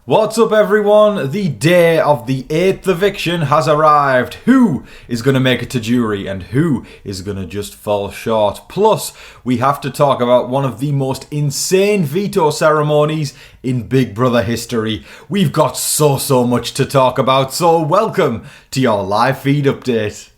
What's up, everyone? The day of the 8th eviction has arrived. Who is going to make it to jury and who is going to just fall short? Plus, we have to talk about one of the most insane veto ceremonies in Big Brother history. We've got so much to talk about, so welcome to your live feed update.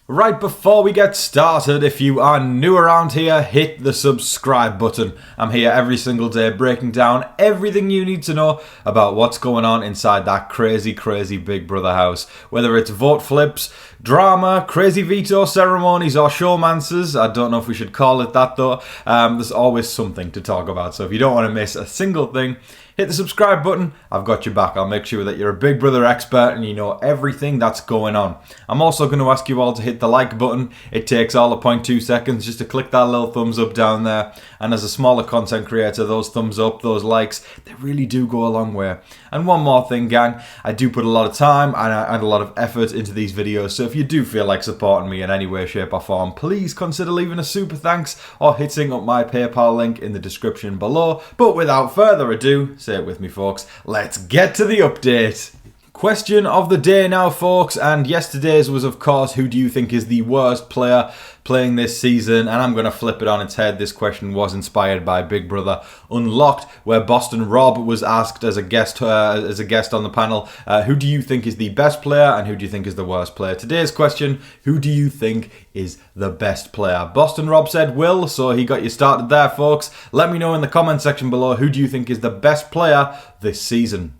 Right before we get started, if you are new around here, hit the subscribe button. I'm here every single day breaking down everything you need to know about what's going on inside that crazy Big Brother house. Whether it's vote flips, drama, crazy veto ceremonies or showmances, I don't know if we should call it that though, there's always something to talk about. So if you don't want to miss a single thing, hit the subscribe button. I've got your back. I'll make sure that you're a Big Brother expert and you know everything that's going on. I'm also going to ask you all to hit the like button. It takes all of 0.2 seconds just to click that little thumbs up down there. And as a smaller content creator, those thumbs up, those likes, they really do go a long way. And one more thing, gang, I do put a lot of time and a lot of effort into these videos. So if you do feel like supporting me in any way, shape or form, please consider leaving a super thanks or hitting up my PayPal link in the description below. But without further ado, say it with me, folks, let's get to the update. Question of the day now, folks, and yesterday's was, of course, who do you think is the worst player playing this season? And I'm going to flip it on its head. This question was inspired by Big Brother Unlocked, where Boston Rob was asked as a guest on the panel, who do you think is the best player and who do you think is the worst player? Today's question, who do you think is the best player? Boston Rob said Will, so he got you started there, folks. Let me know in the comment section below, who do you think is the best player this season?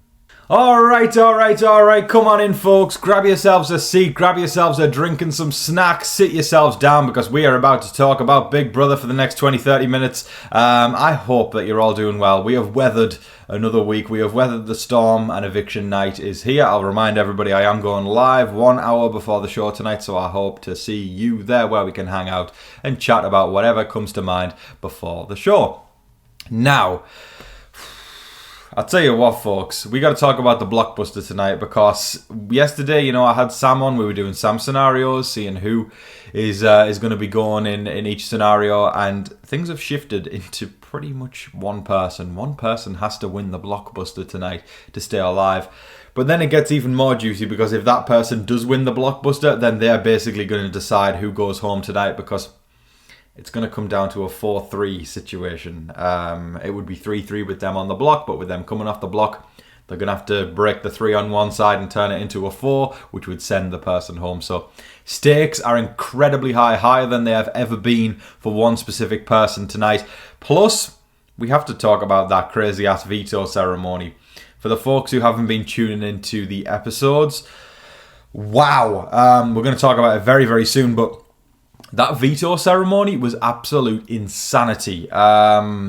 Alright, come on in, folks, grab yourselves a seat, grab yourselves a drink and some snacks, sit yourselves down because we are about to talk about Big Brother for the next 20-30 minutes. I hope that you're all doing well. We have weathered another week, we have weathered the storm and eviction night is here. I'll remind everybody I am going live 1 hour before the show tonight, so I hope to see you there where we can hang out and chat about whatever comes to mind before the show. Now, I'll tell you what, folks, we got to talk about the blockbuster tonight because yesterday, I had Sam on. We were doing Sam scenarios, seeing who is going to be going in each scenario, and things have shifted into pretty much one person. One person has to win the blockbuster tonight to stay alive. But then it gets even more juicy because if that person does win the blockbuster, then they're basically going to decide who goes home tonight because it's going to come down to a 4-3 situation. It would be 3-3 with them on the block, but with them coming off the block, they're going to have to break the 3 on one side and turn it into a 4, which would send the person home. So stakes are incredibly high, higher than they have ever been for one specific person tonight. Plus, we have to talk about that crazy-ass veto ceremony. For the folks who haven't been tuning into the episodes, wow. We're going to talk about it very soon, but that veto ceremony was absolute insanity. I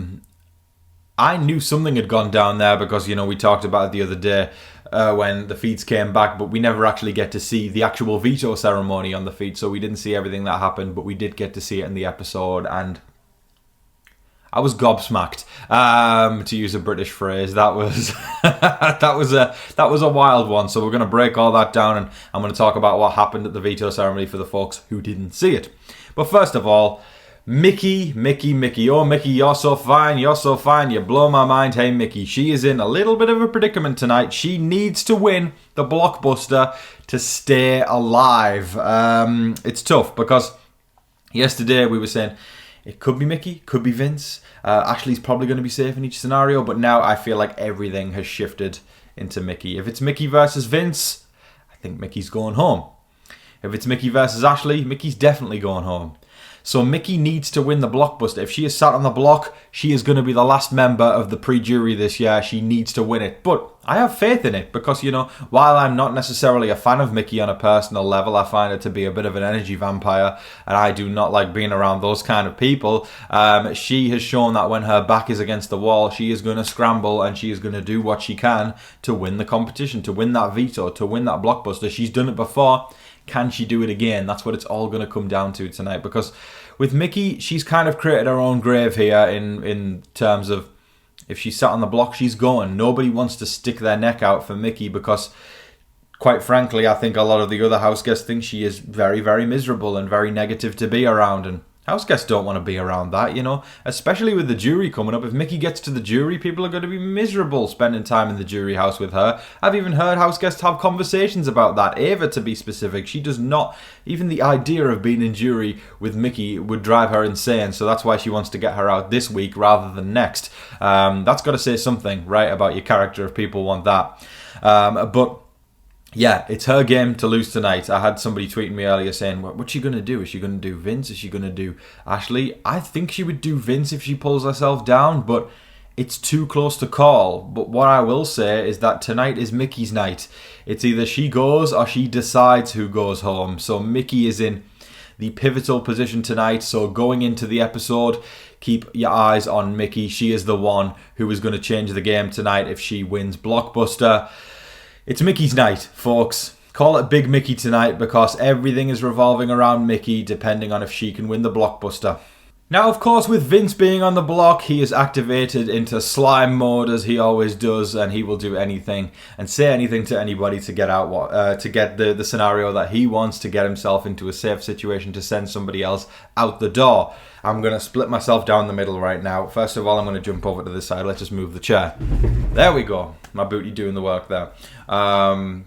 knew something had gone down there because, we talked about it the other day when the feeds came back, but we never actually get to see the actual veto ceremony on the feed, so we didn't see everything that happened, but we did get to see it in the episode, and I was gobsmacked, to use a British phrase. That was that was a wild one. So we're going to break all that down, and I'm going to talk about what happened at the veto ceremony for the folks who didn't see it. But first of all, Mickey. Oh, Mickey, you're so fine. You blow my mind. Hey, Mickey, she is in a little bit of a predicament tonight. She needs to win the blockbuster to stay alive. It's tough because yesterday we were saying, it could be Mickey, could be Vince. Ashley's probably going to be safe in each scenario, but now I feel like everything has shifted into Mickey. If it's Mickey versus Vince, I think Mickey's going home. If it's Mickey versus Ashley, Mickey's definitely going home. So Mickey needs to win the blockbuster. If she is sat on the block, she is going to be the last member of the pre-jury this year. She needs to win it. But I have faith in it because, while I'm not necessarily a fan of Mickey on a personal level, I find her to be a bit of an energy vampire, and I do not like being around those kind of people. She has shown that when her back is against the wall, she is going to scramble and she is going to do what she can to win the competition, to win that veto, to win that blockbuster. She's done it before. Can she do it again? That's what it's all going to come down to tonight. Because with Mickey, she's kind of created her own grave here in terms of if she's sat on the block, she's going. Nobody wants to stick their neck out for Mickey because, quite frankly, I think a lot of the other house guests think she is very miserable and very negative to be around. And House guests don't want to be around that, you know, especially with the jury coming up. If Mickey gets to the jury, people are going to be miserable spending time in the jury house with her. I've even heard house guests have conversations about that. Ava, to be specific, she does not, even the idea of being in jury with Mickey would drive her insane. So that's why she wants to get her out this week rather than next. That's got to say something, right, about your character if people want that. But yeah, it's her game to lose tonight. I had somebody tweeting me earlier saying, what's she going to do? Is she going to do Vince? Is she going to do Ashley? I think she would do Vince if she pulls herself down, but it's too close to call. But what I will say is that tonight is Mickey's night. It's either she goes or she decides who goes home. So Mickey is in the pivotal position tonight. So going into the episode, keep your eyes on Mickey. She is the one who is going to change the game tonight if she wins Blockbuster. It's Mickey's night, folks. Call it Big Mickey tonight because everything is revolving around Mickey depending on if she can win the Blockbuster. Now, of course, with Vince being on the block, he is activated into slime mode as he always does, and he will do anything and say anything to anybody to get out, to get the scenario that he wants, to get himself into a safe situation, to send somebody else out the door. I'm going to split myself down the middle right now. First of all, I'm going to jump over to this side. Let's just move the chair. There we go. My booty doing the work there. I'm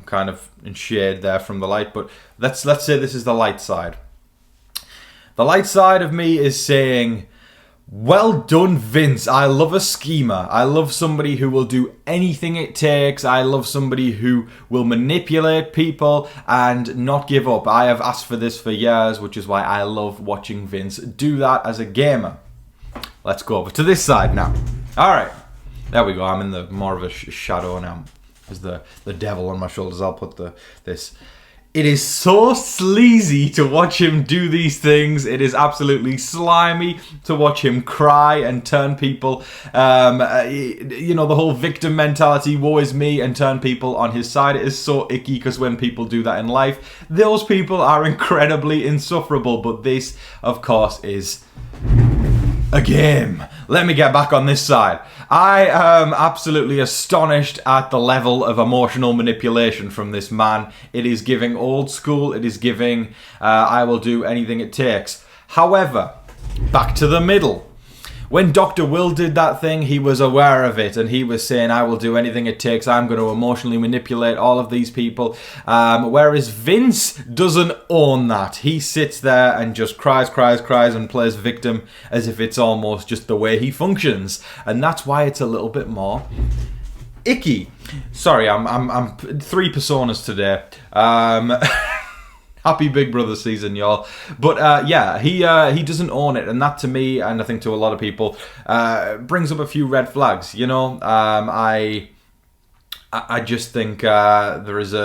kind of in shade there from the light, but let's say this is the light side. The light side of me is saying, well done, Vince. I love a schemer. I love somebody who will do anything it takes. I love somebody who will manipulate people and not give up. I have asked for this for years, which is why I love watching Vince do that as a gamer. Let's go over to this side now. All right. There we go. I'm in the more of a shadow now. There's the devil on my shoulders. I'll put this. It is so sleazy to watch him do these things. It is absolutely slimy to watch him cry and turn people, the whole victim mentality, woe is me, and turn people on his side. It is so icky because when people do that in life, those people are incredibly insufferable. But this, of course, is a game. Let me get back on this side. I am absolutely astonished at the level of emotional manipulation from this man. It is giving old school. It is giving I will do anything it takes. However, back to the middle. When Dr. Will did that thing, he was aware of it and he was saying, I will do anything it takes. I'm going to emotionally manipulate all of these people. Whereas Vince doesn't own that. He sits there and just cries and plays victim as if it's almost just the way he functions. And that's why it's a little bit more icky. Sorry, I'm three personas today. Happy Big Brother season, y'all. But he doesn't own it, and that to me, and I think to a lot of people, brings up a few red flags. You know, I just think there is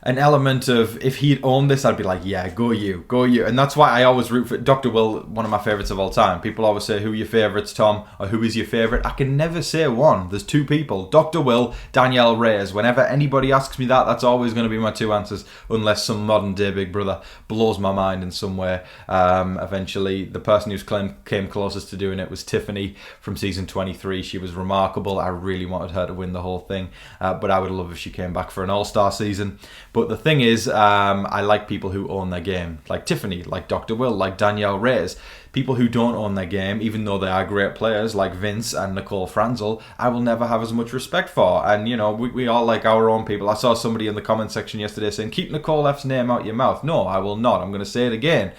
an element of, if he'd owned this, I'd be like, yeah, go you. And that's why I always root for Dr. Will, one of my favourites of all time. People always say, who are your favourites, Tom? Or who is your favourite? I can never say one. There's two people, Dr. Will, Danielle Reyes. Whenever anybody asks me that, that's always going to be my two answers, unless some modern day Big Brother blows my mind in some way. Eventually, the person who came closest to doing it was Tiffany from season 23. She was remarkable. I really wanted her to win the whole thing. But I would love if she came back for an all-star season. But the thing is, I like people who own their game, like Tiffany, like Dr. Will, like Danielle Reyes. People who don't own their game, even though they are great players, like Vince and Nicole Franzel, I will never have as much respect for. And, you know, we all like our own people. I saw somebody in the comment section yesterday saying, keep Nicole F's name out your mouth. No, I will not. I'm going to say it again.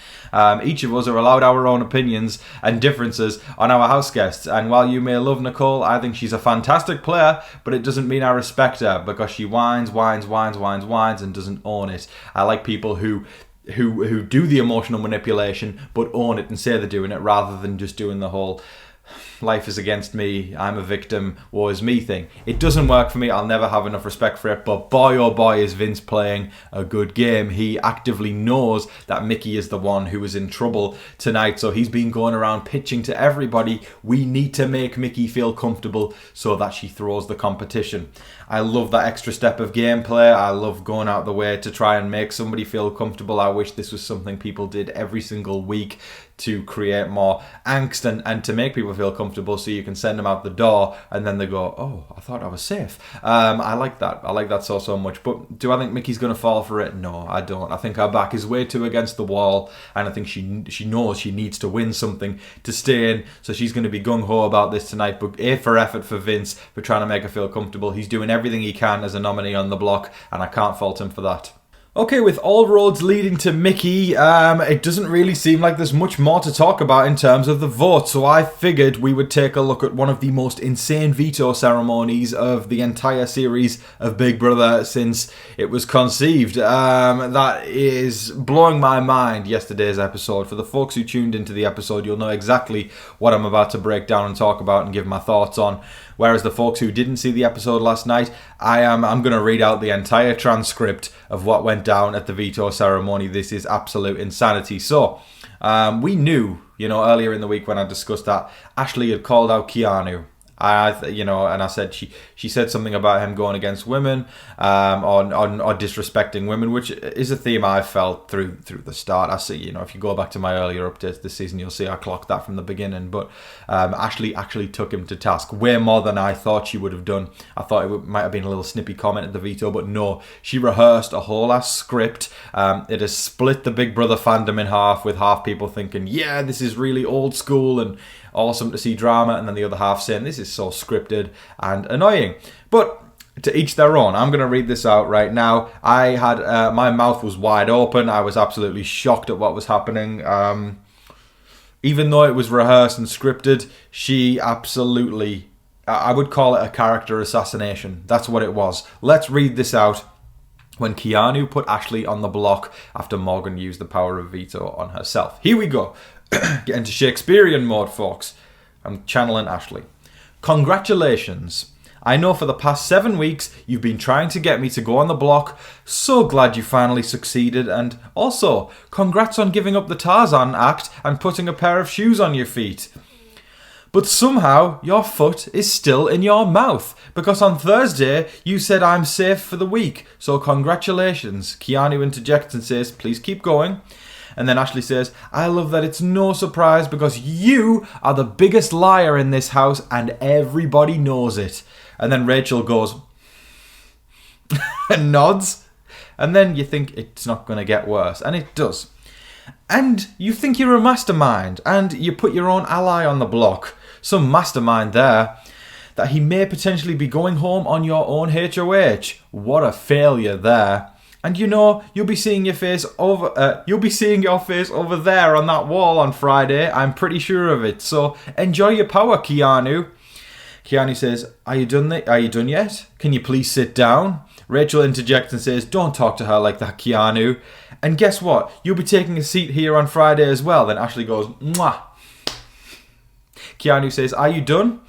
Each of us are allowed our own opinions and differences on our house guests. And while you may love Nicole, I think she's a fantastic player, but it doesn't mean I respect her because she whines and doesn't own it. I like people who do the emotional manipulation but own it and say they're doing it, rather than just doing the whole life is against me, I'm a victim, woe is me thing. It doesn't work for me. I'll never have enough respect for it. But boy oh boy is Vince playing a good game. He actively knows that Mickey is the one who is in trouble tonight, so he's been going around pitching to everybody, we need to make Mickey feel comfortable so that she throws the competition. I love that extra step of gameplay. I love going out the way to try and make somebody feel comfortable. I wish this was something people did every single week to create more angst and to make people feel comfortable so you can send them out the door and then they go, oh, I thought I was safe. I like that. I like that so much. But do I think Mickey's going to fall for it? No, I don't. I think her back is way too against the wall, and I think she knows she needs to win something to stay in, so she's going to be gung-ho about this tonight. But A for effort for Vince for trying to make her feel comfortable. He's doing everything he can as a nominee on the block, and I can't fault him for that. Okay, with all roads leading to Mickey, it doesn't really seem like there's much more to talk about in terms of the vote, so I figured we would take a look at one of the most insane veto ceremonies of the entire series of Big Brother since it was conceived. That is blowing my mind, yesterday's episode. For the folks who tuned into the episode, you'll know exactly what I'm about to break down and talk about and give my thoughts on. Whereas the folks who didn't see the episode last night, I'm going to read out the entire transcript of what went down at the veto ceremony. This is absolute insanity. So, we knew, earlier in the week when I discussed that, Ashley had called out Keanu. And I said she said something about him going against women, or disrespecting women, which is a theme I felt through the start. I see, if you go back to my earlier updates this season, you'll see I clocked that from the beginning. But Ashley actually took him to task way more than I thought she would have done. I thought it might have been a little snippy comment at the veto, but no, she rehearsed a whole ass script. It has split the Big Brother fandom in half, with half people thinking, yeah, this is really old school and awesome to see drama, and then the other half saying this is so scripted and annoying. But to each their own. I'm going to read this out right now. I had my mouth was wide open. I was absolutely shocked at what was happening. Even though it was rehearsed and scripted, she absolutely, I would call it a character assassination. That's what it was. Let's read this out. When Keanu put Ashley on the block after Morgan used the power of veto on herself. Here we go. Get into Shakespearean mode, folks. I'm channeling Ashley. Congratulations. I know for the past 7 weeks you've been trying to get me to go on the block. So glad you finally succeeded. And also, congrats on giving up the Tarzan act and putting a pair of shoes on your feet. But somehow your foot is still in your mouth, because on Thursday you said I'm safe for the week. So congratulations. Keanu interjects and says, please keep going. And then Ashley says, I love that it's no surprise because you are the biggest liar in this house and everybody knows it. And then Rachel goes and nods. And then you think it's not going to get worse. And it does. And you think you're a mastermind and you put your own ally on the block. Some mastermind there. That he may potentially be going home on your own HOH. What a failure there. And you'll be seeing your face over there on that wall on Friday. I'm pretty sure of it. So enjoy your power, Keanu. Keanu says, Are you done yet? Can you please sit down? Rachel interjects and says, don't talk to her like that, Keanu. And guess what? You'll be taking a seat here on Friday as well. Then Ashley goes, mwah. Keanu says, are you done?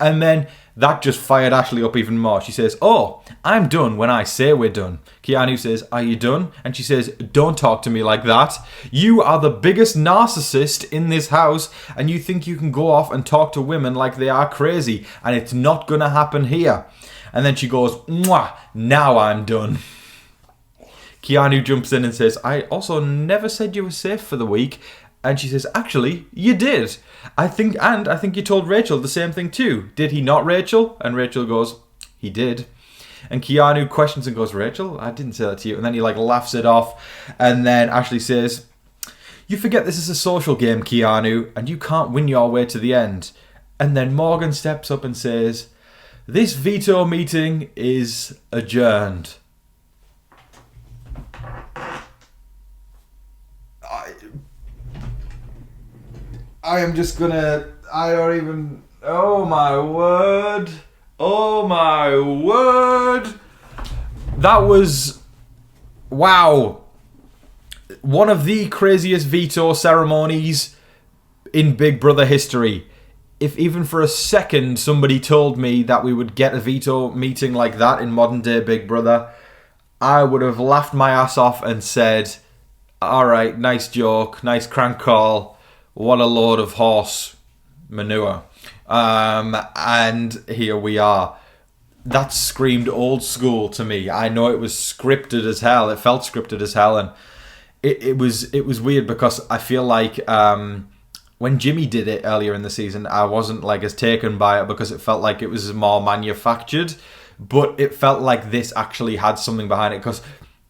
And then that just fired Ashley up even more. She says, oh, I'm done when I say we're done. Keanu says, are you done? And she says, don't talk to me like that. You are the biggest narcissist in this house, and you think you can go off and talk to women like they are crazy, and it's not going to happen here. And then she goes, mwah, now I'm done. Keanu jumps in and says, I also never said you were safe for the week. And she says, actually, you did. I think you told Rachel the same thing too. Did he not, Rachel? And Rachel goes, he did. And Keanu questions and goes, Rachel, I didn't say that to you. And then he laughs it off. And then Ashley says, you forget this is a social game, Keanu, and you can't win your way to the end. And then Morgan steps up and says, this veto meeting is adjourned. I am just gonna... Oh my word. Oh my word. That was... Wow. One of the craziest veto ceremonies in Big Brother history. If even for a second somebody told me that we would get a veto meeting like that in modern day Big Brother, I would have laughed my ass off and said, alright, nice joke, nice crank call. What a load of horse manure. And here we are. That screamed old school to me. I know it was scripted as hell. It felt scripted as hell. And it was weird because I feel like when Jimmy did it earlier in the season, I wasn't like as taken by it because it felt like it was more manufactured. But it felt like this actually had something behind it because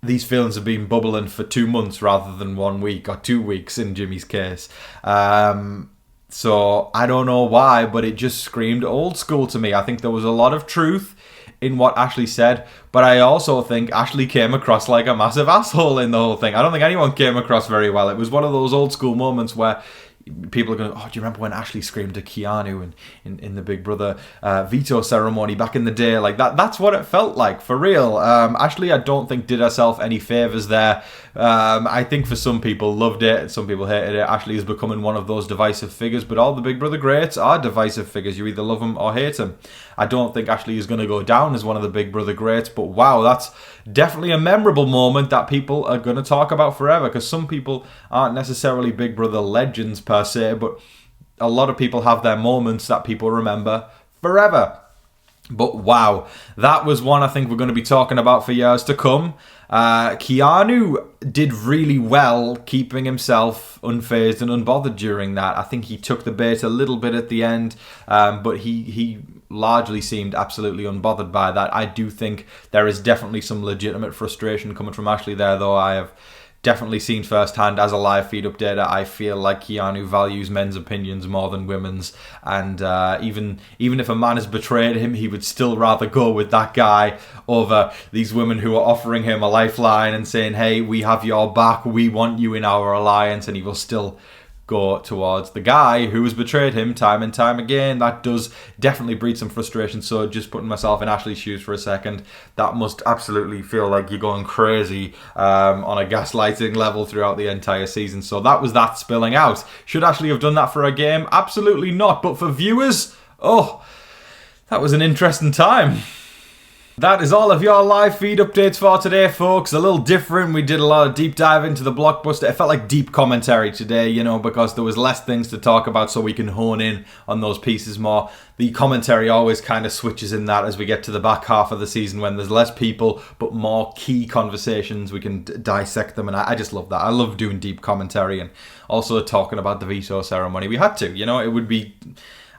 these feelings have been bubbling for 2 months rather than 1 week or 2 weeks in Jimmy's case. So I don't know why, but it just screamed old school to me. I think there was a lot of truth in what Ashley said, but I also think Ashley came across like a massive asshole in the whole thing. I don't think anyone came across very well. It was one of those old school moments where people are going, oh, do you remember when Ashley screamed at Keanu in the Big Brother Veto ceremony back in the day? Like that's what it felt like, for real. Ashley, I don't think did herself any favours there. I think for some people loved it, some people hated it. Ashley is becoming one of those divisive figures, but all the Big Brother greats are divisive figures. You either love them or hate them. I don't think Ashley is going to go down as one of the Big Brother greats, but wow, that's definitely a memorable moment that people are going to talk about forever, because some people aren't necessarily Big Brother legends per se, but a lot of people have their moments that people remember forever. But wow, that was one I think we're going to be talking about for years to come. Keanu did really well keeping himself unfazed and unbothered during that. I think he took the bait a little bit at the end, but he largely seemed absolutely unbothered by that. I do think there is definitely some legitimate frustration coming from Ashley there, though. I have definitely seen firsthand as a live feed updater. I feel like Keanu values men's opinions more than women's, and even if a man has betrayed him, he would still rather go with that guy over these women who are offering him a lifeline and saying, hey, we have your back, we want you in our alliance, and he will still go towards the guy who has betrayed him time and time again. That does definitely breed some frustration. So just putting myself in Ashley's shoes for a second, that must absolutely feel like you're going crazy on a gaslighting level throughout the entire season. So that was that spilling out. Should Ashley have done that for a game? Absolutely not. But for viewers, oh, that was an interesting time. That is all of your live feed updates for today, folks. A little different. We did a lot of deep dive into the blockbuster. It felt like deep commentary today, because there was less things to talk about, so we can hone in on those pieces more. The commentary always kind of switches in that as we get to the back half of the season when there's less people but more key conversations. We can dissect them, and I just love that. I love doing deep commentary and also talking about the veto ceremony. We had to, it would be...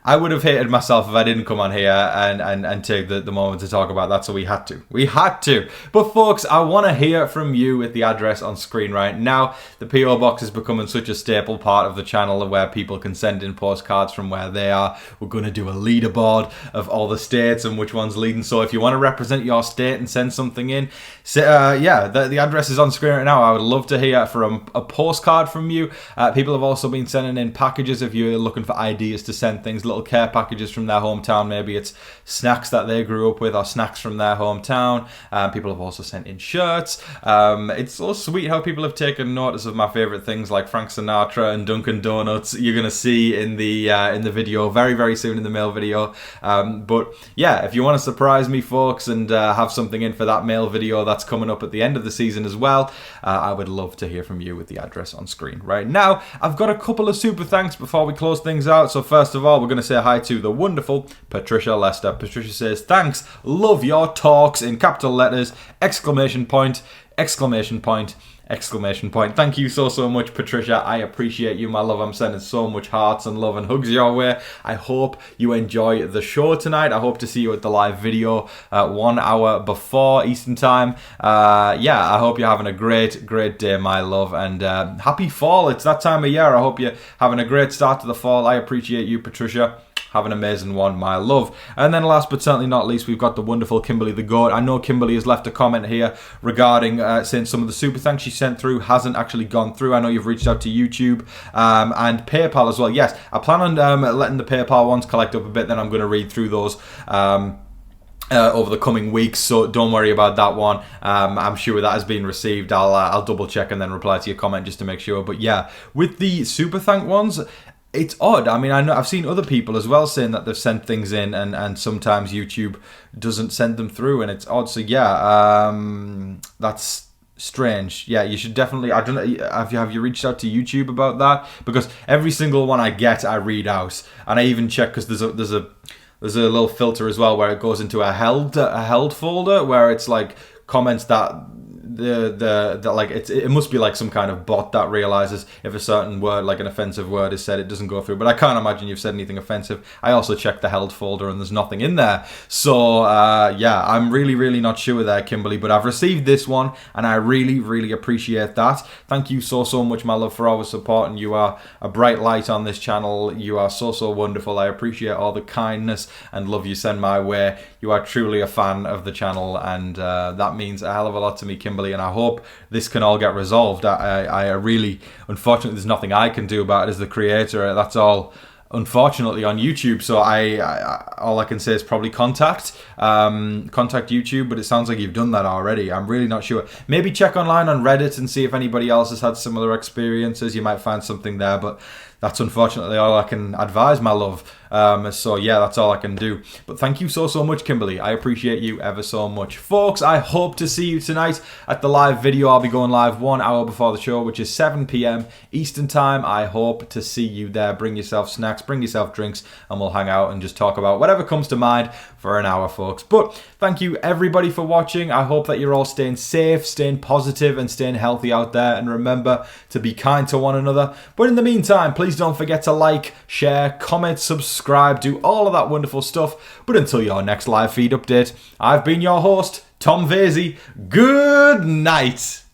I would have hated myself if I didn't come on here and take the moment to talk about that, so we had to. We had to. But folks, I want to hear from you with the address on screen right now. The PO Box is becoming such a staple part of the channel where people can send in postcards from where they are. We're going to do a leaderboard of all the states and which one's leading. So if you want to represent your state and send something in, the address is on screen right now. I would love to hear from a postcard from you. People have also been sending in packages if you're looking for ideas to send things, little care packages from their hometown. Maybe it's snacks that they grew up with or snacks from their hometown. People have also sent in shirts. It's so sweet how people have taken notice of my favorite things like Frank Sinatra and Dunkin' Donuts. You're going to see in the video very, very soon, in the mail video. But yeah, if you want to surprise me, folks, and have something in for that mail video that's coming up at the end of the season as well, I would love to hear from you with the address on screen right now. I've got a couple of super thanks before we close things out. So first of all, we're going to say hi to the wonderful Patricia Lester. Patricia says, thanks, love your talks, in capital letters, exclamation point, exclamation point, exclamation point. Thank you so much, Patricia. I appreciate you, my love. I'm sending so much hearts and love and hugs your way. I hope you enjoy the show tonight. I hope to see you at the live video 1 hour before Eastern time. I hope you're having a great day, my love, and happy fall. It's that time of year. I hope you're having a great start to the fall. I appreciate you, Patricia. Have an amazing one, my love. And then last but certainly not least, we've got the wonderful Kimberly the Goat. I know Kimberly has left a comment here regarding saying some of the super thanks she sent through hasn't actually gone through. I know you've reached out to YouTube and PayPal as well. Yes, I plan on letting the PayPal ones collect up a bit, then I'm going to read through those over the coming weeks, so don't worry about that one. I'm sure that has been received. I'll double check and then reply to your comment just to make sure. But yeah, with the super thank ones, it's odd. I mean, I know I've seen other people as well saying that they've sent things in and sometimes YouTube doesn't send them through, and it's odd. So yeah, that's strange. Yeah, you should definitely, I don't know, have you reached out to YouTube about that? Because every single one I get, I read out, and I even check, because there's a little filter as well where it goes into a held folder where it's like comments that the like it must be like some kind of bot that realizes if a certain word, like an offensive word, is said, it doesn't go through. But I can't imagine you've said anything offensive. I also checked the held folder and there's nothing in there. So yeah, I'm really not sure there, Kimberly, but I've received this one and I really appreciate that. Thank you so much, my love, for always supporting. You are a bright light on this channel. You are so wonderful. I appreciate all the kindness and love you send my way. You are truly a fan of the channel, and that means a hell of a lot to me, Kimberly, and I hope this can all get resolved. I really, unfortunately, there's nothing I can do about it as the creator. That's all, unfortunately, on YouTube. So all I can say is probably contact YouTube, but it sounds like you've done that already. I'm really not sure. Maybe check online on Reddit and see if anybody else has had similar experiences. You might find something there, but that's unfortunately all I can advise, my love. So yeah, that's all I can do. But thank you so much, Kimberly. I appreciate you ever so much. Folks, I hope to see you tonight at the live video. I'll be going live 1 hour before the show, which is 7 p.m. Eastern time. I hope to see you there. Bring yourself snacks, bring yourself drinks, and we'll hang out and just talk about whatever comes to mind for an hour, folks. But thank you everybody for watching. I hope that you're all staying safe, staying positive, and staying healthy out there. And remember to be kind to one another. But in the meantime, please don't forget to like, share, comment, subscribe, do all of that wonderful stuff. But until your next live feed update, I've been your host, Tom Vasey. Good night.